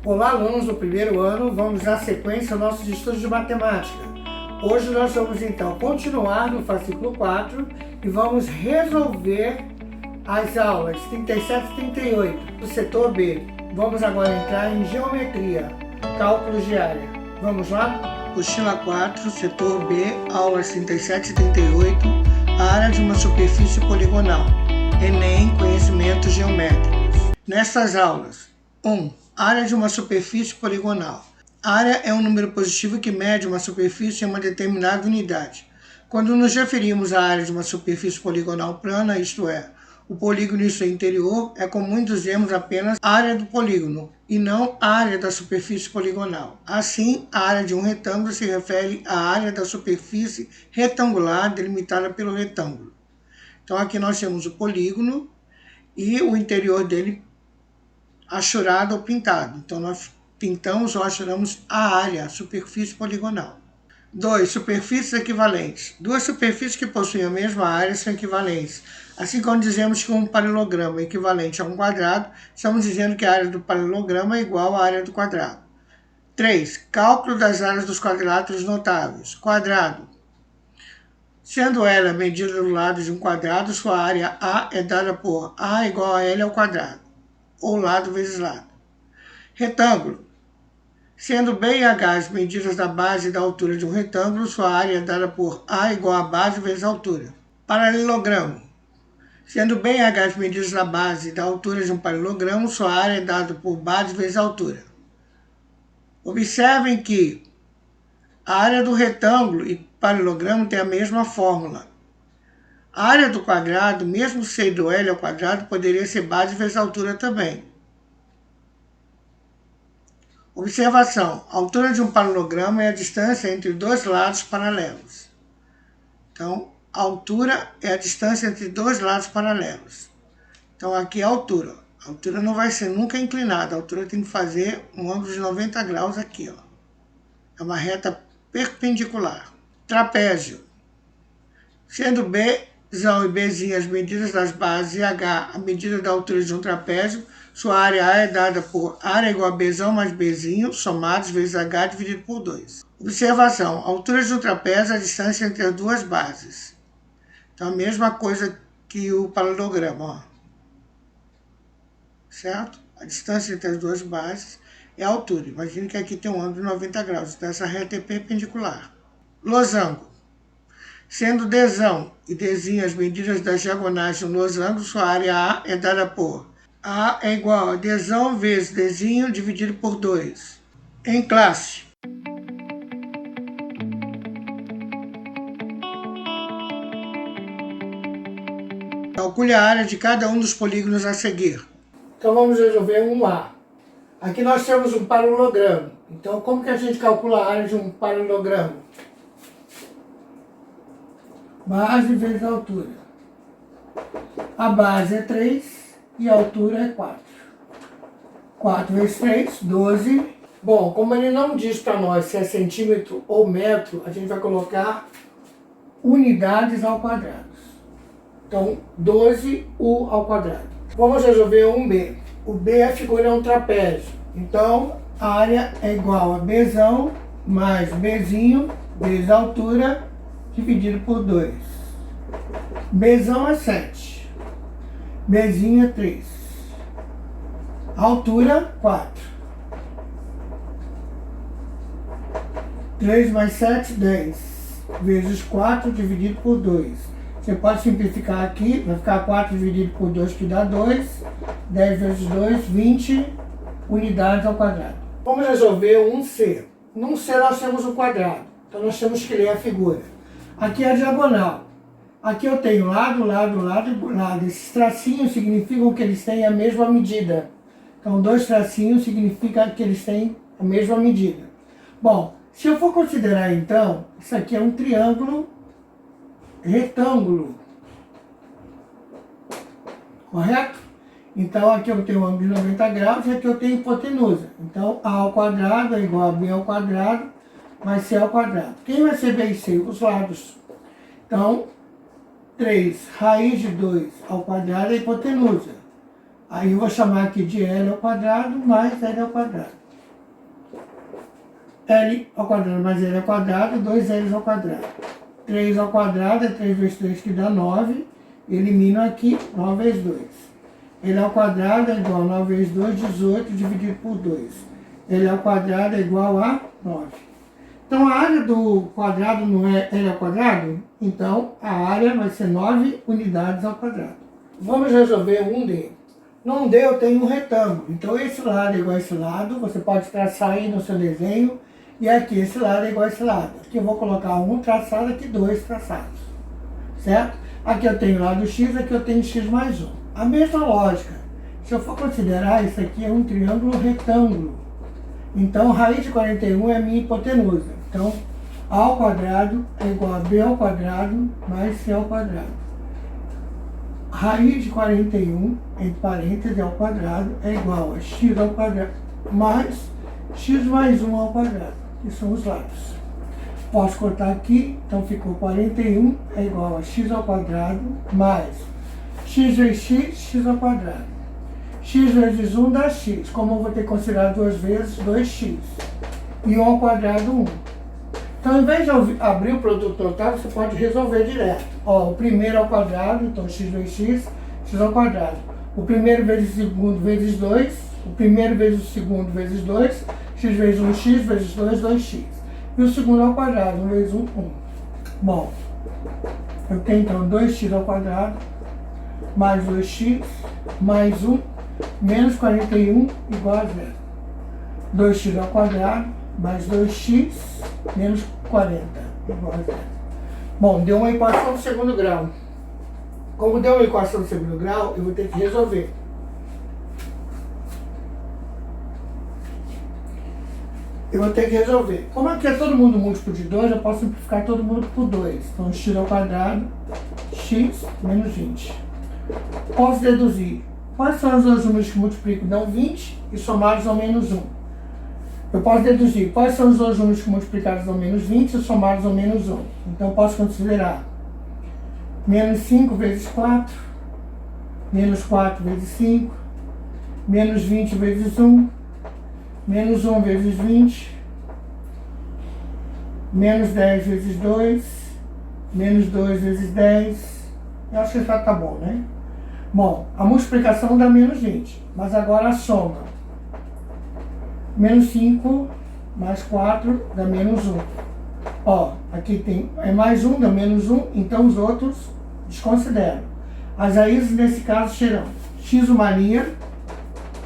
Olá, alunos do primeiro ano, vamos dar sequência aos nossos estudos de matemática. Hoje nós vamos então continuar no fascículo 4 e vamos resolver as aulas 37 e 38 do setor B. Vamos agora entrar em geometria, cálculos de área. Vamos lá? Apostila 4, setor B, aulas 37 e 38, área de uma superfície poligonal. Enem, conhecimentos geométricos. Nessas aulas, 1. Área de uma superfície poligonal. Área é um número positivo que mede uma superfície em uma determinada unidade. Quando nos referimos à área de uma superfície poligonal plana, isto é, o polígono e seu interior, é comum dizermos apenas área do polígono e não área da superfície poligonal. Assim, a área de um retângulo se refere à área da superfície retangular delimitada pelo retângulo. Então aqui nós temos o polígono e o interior dele achurado ou pintado. Então nós pintamos ou achuramos a área, a superfície poligonal. 2. Superfícies equivalentes. Duas superfícies que possuem a mesma área são equivalentes. Assim como dizemos que um paralelogramo é equivalente a um quadrado, estamos dizendo que a área do paralelogramo é igual à área do quadrado. 3. Cálculo das áreas dos quadriláteros notáveis. Quadrado. Sendo ela a medida do lado de um quadrado, sua área A é dada por A igual a L ao quadrado, ou lado vezes lado. Retângulo. Sendo B e H as medidas da base e da altura de um retângulo, sua área é dada por A igual a base vezes a altura. Paralelogramo. Sendo B e H as medidas da base e da altura de um paralelogramo, sua área é dada por base vezes a altura. Observem que a área do retângulo e paralelogramo tem a mesma fórmula. A área do quadrado, mesmo sendo L ao quadrado, poderia ser base vezes a altura também. Observação. A altura de um paralelogramo é a distância entre dois lados paralelos. Então, a altura é a distância entre dois lados paralelos. Então, aqui é a altura. A altura não vai ser nunca inclinada. A altura tem que fazer um ângulo de 90 graus aqui, ó. É uma reta perpendicular. Trapézio. Sendo Bzão e Bzinho as medidas das bases e H a medida da altura de um trapézio, sua área A é dada por área igual a Bzão mais Bzinho, somados vezes H dividido por 2. Observação. A altura de um trapézio é a distância entre as duas bases. Então, a mesma coisa que o paralelogramo, ó. Certo? A distância entre as duas bases é a altura. Imagine que aqui tem um ângulo de 90 graus. Então, essa reta é perpendicular. Losango. Sendo Dzão e Dzinho as medidas das diagonais de um losango, sua área A é dada por A é igual a Dzão vezes Dzinho dividido por 2. Em classe. Calcule a área de cada um dos polígonos a seguir. Então vamos resolver um A. Aqui nós temos um paralelogramo. Então como que a gente calcula a área de um paralelogramo? Base vezes a altura. A base é 3 e a altura é 4. 4 vezes 3, 12. Bom, como ele não diz para nós se é centímetro ou metro, a gente vai colocar unidades ao quadrado. Então, 12U ao quadrado. Vamos resolver um B. O B, a figura é um trapézio. Então, a área é igual a Bzão mais Bzinho vezes a altura dividido por 2. Bzão é 7. Bzinho é 3. Altura, 4. 3 mais 7, 10. Vezes 4 dividido por 2. Você pode simplificar aqui, vai ficar 4 dividido por 2, que dá 2. 10 vezes 2, 20 unidades ao quadrado. Vamos resolver um C. Num C nós temos um quadrado. Então nós temos que ler a figura. Aqui é a diagonal. Aqui eu tenho lado, lado, lado e lado. Esses tracinhos significam que eles têm a mesma medida. Então, dois tracinhos significa que eles têm a mesma medida. Bom, se eu for considerar então, isso aqui é um triângulo retângulo. Correto? Então, aqui eu tenho um ângulo de 90 graus e aqui eu tenho hipotenusa. Então, A ao quadrado é igual a B ao quadrado mais C ao quadrado. Quem vai ser B e C? Os lados. Então, 3 raiz de 2 ao quadrado é hipotenusa. Aí eu vou chamar aqui de L ao quadrado mais L ao quadrado. L ao quadrado mais L ao quadrado, 2L ao quadrado. 3 ao quadrado é 3 vezes 3 que dá 9. Elimino aqui 9 vezes 2. L ao quadrado é igual a 9 vezes 2, 18 dividido por 2. L ao quadrado é igual a 9. Então a área do quadrado não é L ao quadrado? Então a área vai ser 9 unidades ao quadrado. Vamos resolver um D. Num D eu tenho um retângulo. Então esse lado é igual a esse lado. Você pode traçar aí no seu desenho. E aqui esse lado é igual a esse lado. Aqui eu vou colocar um traçado, aqui dois traçados. Certo? Aqui eu tenho lado x, aqui eu tenho x mais 1. A mesma lógica. Se eu for considerar, isso aqui é um triângulo retângulo. Então, raiz de 41 é a minha hipotenusa. Então, a ao quadrado é igual a b ao quadrado mais c ao quadrado. Raiz de 41, entre parênteses, ao quadrado, é igual a x ao quadrado mais x mais 1 ao quadrado, que são os lados. Posso cortar aqui, então ficou 41 é igual a x ao quadrado mais x vezes x, x ao quadrado. X vezes 1 dá x, como eu vou ter que considerar duas vezes, 2x. E 1 ao quadrado, 1. Então, ao invés de abrir o produto total, você pode resolver direto. Ó, o primeiro ao quadrado, então x vezes x, x ao quadrado. O primeiro vezes o segundo vezes 2, o primeiro vezes o segundo vezes 2, x vezes 1, x vezes 2, 2x. E o segundo ao quadrado, 1 vezes 1, 1. Bom, eu tenho então 2x ao quadrado, mais 2x, mais 1, menos 41, igual a 0. 2x ao quadrado, mais 2x, menos 40, igual a 0. Bom, deu uma equação do segundo grau. Como deu uma equação do segundo grau, eu vou ter que resolver. Como aqui é todo mundo múltiplo de 2, eu posso simplificar todo mundo por 2. Então, x ao quadrado, x menos 20. Posso deduzir quais são os dois números que multiplicam dão 20 e somados dão menos 1. Eu posso deduzir quais são os dois números que multiplicados dão menos 20 e somados dão menos 1. Então, eu posso considerar menos 5 vezes 4, menos 4 vezes 5, menos 20 vezes 1, menos 1 vezes 20, menos 10 vezes 2, menos 2 vezes 10. Eu acho que já tá bom, né? Bom, a multiplicação dá menos 20, mas agora a soma. Menos 5 mais 4 dá menos 1. Ó, aqui tem mais 1, dá menos 1, então os outros desconsideram. As raízes nesse caso serão x uma linha,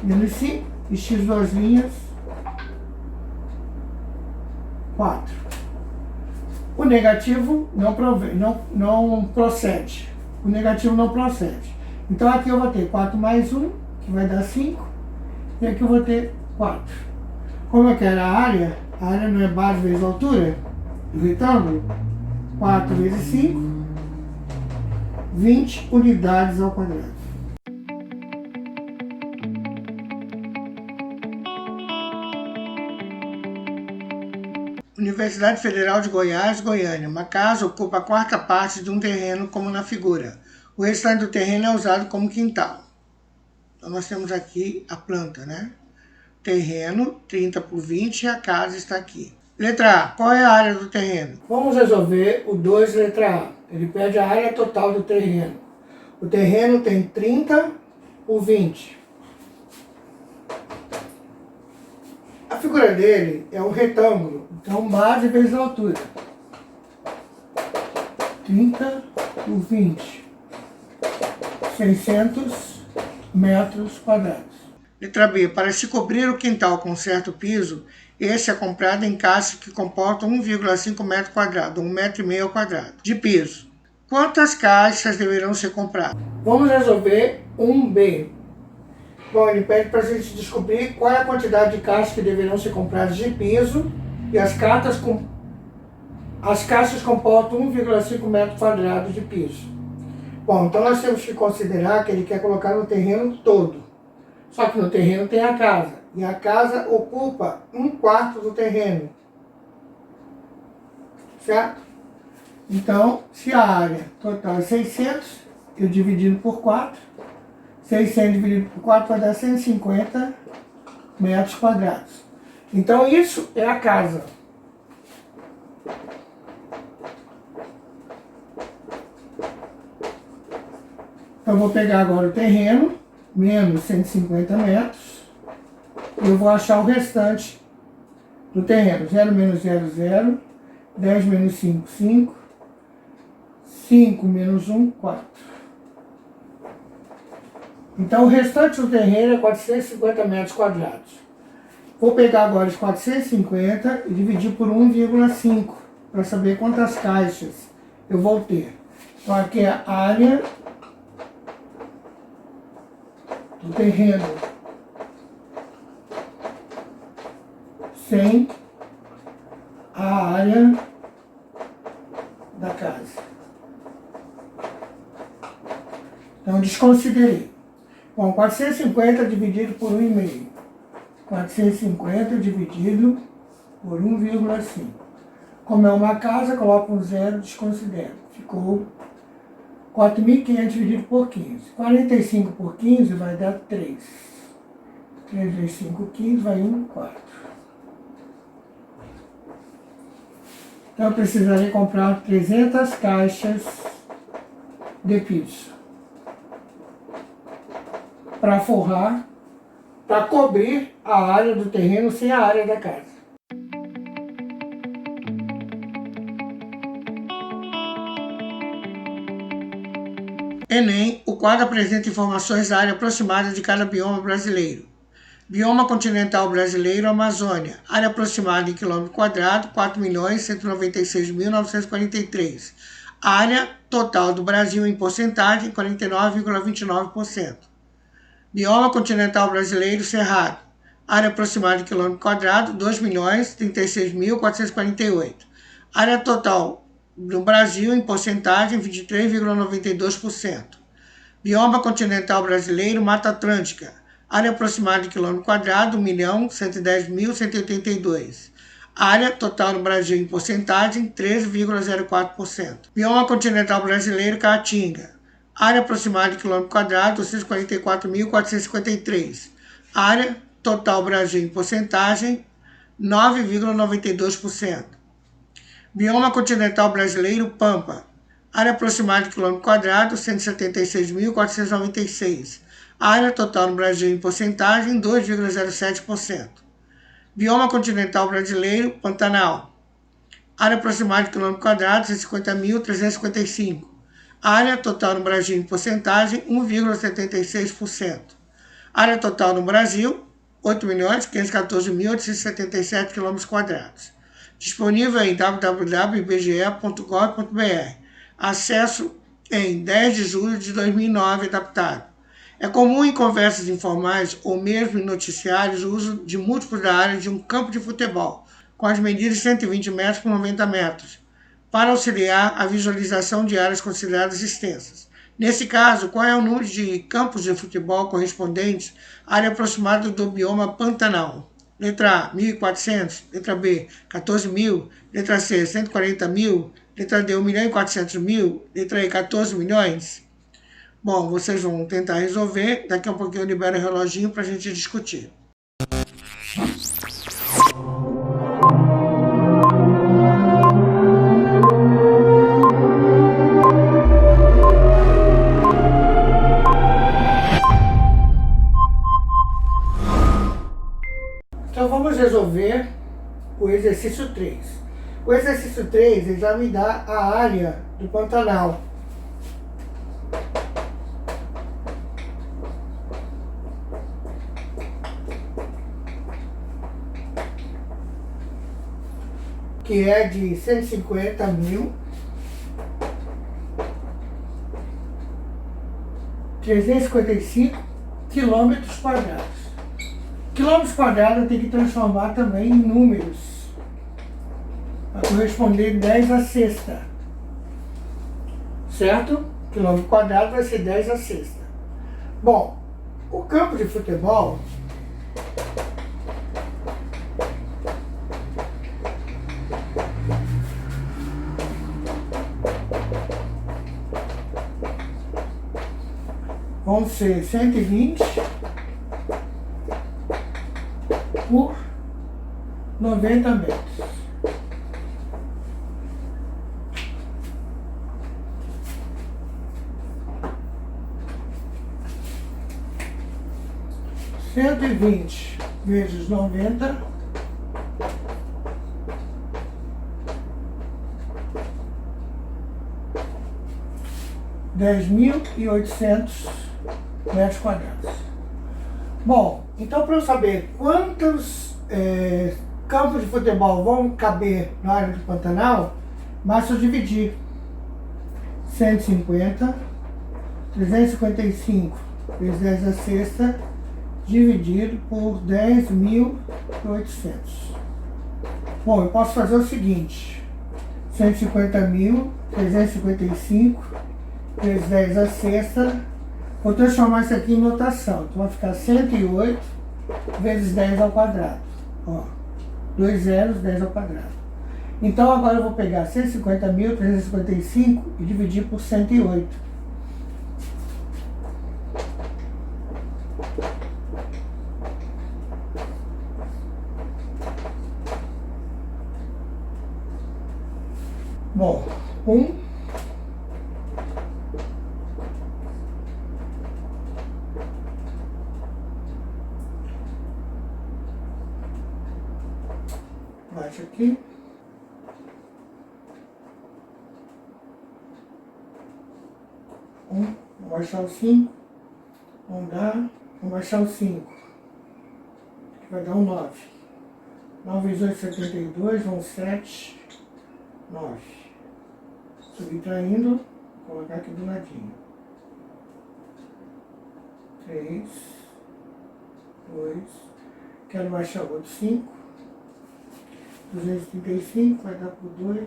menos 5, e x duas linhas, 4. O negativo não procede. O negativo não procede. Então aqui eu vou ter 4 mais 1, que vai dar 5, e aqui eu vou ter 4. Como eu quero a área não é base vezes altura do retângulo, 4 vezes 5, 20 unidades ao quadrado. Universidade Federal de Goiás, Goiânia. Uma casa ocupa a quarta parte de um terreno, como na figura. O restante do terreno é usado como quintal. Então, nós temos aqui a planta, né? Terreno, 30 por 20, e a casa está aqui. Letra A. Qual é a área do terreno? Vamos resolver o 2, letra A. Ele pede a área total do terreno. O terreno tem 30 por 20. A figura dele é um retângulo. Então, base vezes altura. 30 por 20. 600 metros quadrados. Letra B. Para se cobrir o quintal com certo piso, esse é comprado em caixas que comportam 1,5 metro quadrado, 1,5 metro ao quadrado, de piso. Quantas caixas deverão ser compradas? Vamos resolver 1B. Bom, ele pede para a gente descobrir qual é a quantidade de caixas que deverão ser compradas de piso e as caixas comportam 1,5 metro quadrado de piso. Bom, então nós temos que considerar que ele quer colocar no terreno todo. Só que no terreno tem a casa. E a casa ocupa 1/4 do terreno. Certo? Então, se a área total é 600, eu dividindo por 4, 600 dividido por 4 vai dar 150 metros quadrados. Então isso é a casa. Então eu vou pegar agora o terreno, menos 150 metros, e eu vou achar o restante do terreno. 0 menos 0, 0, 10 menos 5, 5, 5 menos 1, 4. Então o restante do terreno é 450 metros quadrados. Vou pegar agora os 450 e dividir por 1,5 para saber quantas caixas eu vou ter. Então aqui é a área do terreno sem a área da casa. Então desconsiderei. Bom, 450 dividido por 1,5. 450 dividido por 1,5. Como é uma casa, coloco um zero, desconsidero. Ficou 4.500 dividido por 15. 45 por 15 vai dar 3. 3 vezes 5, 15, vai 1, 4. Então eu precisaria comprar 300 caixas de piso para forrar, para cobrir a área do terreno sem a área da casa. Enem, o quadro apresenta informações da área aproximada de cada bioma brasileiro. Bioma continental brasileiro, Amazônia. Área aproximada em quilômetro quadrado, 4.196.943. Área total do Brasil em porcentagem, 49,29%. Bioma continental brasileiro, Cerrado. Área aproximada em quilômetro quadrado, 2.036.448. Área total do Brasil em porcentagem, 23,92%. Bioma continental brasileiro, Mata Atlântica. Área aproximada em quilômetro quadrado, 1.110.182. Área total do Brasil em porcentagem, 13,04%. Bioma continental brasileiro, Caatinga. Área aproximada em quilômetro quadrado, 244.453. Área total Brasil em porcentagem, 9,92%. Bioma continental brasileiro, Pampa. Área aproximada em quilômetro quadrado, 176.496. Área total no Brasil em porcentagem, 2,07%. Bioma continental brasileiro, Pantanal. Área aproximada em quilômetro quadrado, 150.355. Área total no Brasil em porcentagem, 1,76%. Área total no Brasil, 8.514.877 km². Disponível em www.ibge.gov.br. Acesso em 10 de julho de 2009, adaptado. É comum em conversas informais ou mesmo em noticiários o uso de múltiplos da área de um campo de futebol, com as medidas 120 metros por 90 metros, para auxiliar a visualização de áreas consideradas extensas. Nesse caso, qual é o número de campos de futebol correspondentes à área aproximada do bioma Pantanal? Letra A, 1.400. Letra B, 14.000. Letra C, 140.000. Letra D, 1.400.000. Letra E, 14 milhões. Bom, vocês vão tentar resolver. Daqui a pouquinho eu libero o reloginho para a gente discutir. Então vamos resolver o exercício 3. O exercício 3 ele já me dá a área do Pantanal. Que é de 150.355 quilômetros quadrados. Quilômetros quadrados eu tenho que transformar também em números, para corresponder 10 à sexta. Certo? Quilômetro quadrado vai ser 10 à sexta. Bom, o campo de futebol vão ser 120 por 90 metros. Cento e 20 vezes 90, (10.800 metros quadrados). Bom, então para eu saber quantos campos de futebol vão caber na área do Pantanal, basta eu dividir 150, 355 vezes 10 a sexta, dividido por 10.800. Bom, eu posso fazer o seguinte: 150.355 vezes 10 a sexta, vou transformar isso aqui em notação, então vai ficar 108 vezes 10 ao quadrado. Ó, 2 zeros, 10 ao quadrado. Então agora eu vou pegar 150.355 e dividir por 108. Bom, bate aqui. Vamos baixar o 5. Vamos baixar o 5. Vai dar um 9. 9 vezes 8, 72, vão 7, 9. Subtraindo, vou colocar aqui do ladinho. 3, 2, quero baixar o outro 5. 235 vai dar por 2.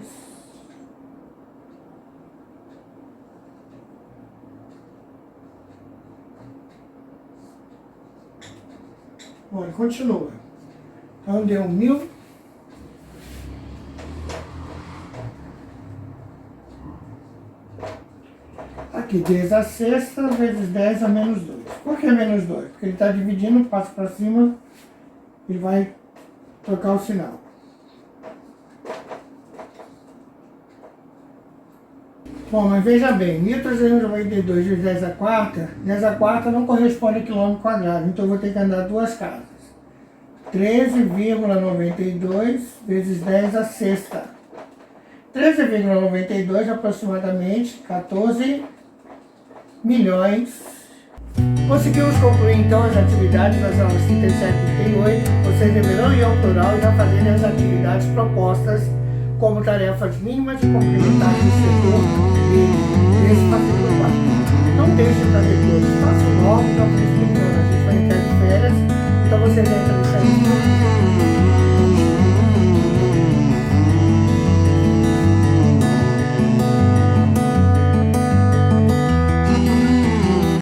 Bom, ele continua. Então deu 1.000. Aqui, 10 a sexta vezes 10 a menos 2. Por que menos 2? Porque ele está dividindo, passa para cima e vai trocar o sinal. Bom, mas veja bem, 1.392 vezes 10 a quarta, 10 a quarta não corresponde a quilômetro quadrado, então eu vou ter que andar duas casas. 13,92 vezes 10 a sexta. 13,92 aproximadamente 14 milhões. Conseguimos concluir então as atividades das aulas 37 e 38. Vocês deverão ir ao plural e já fazerem as atividades propostas como tarefas mínimas e complementares do setor desse capítulo 4. Não deixem para depois, façam logo,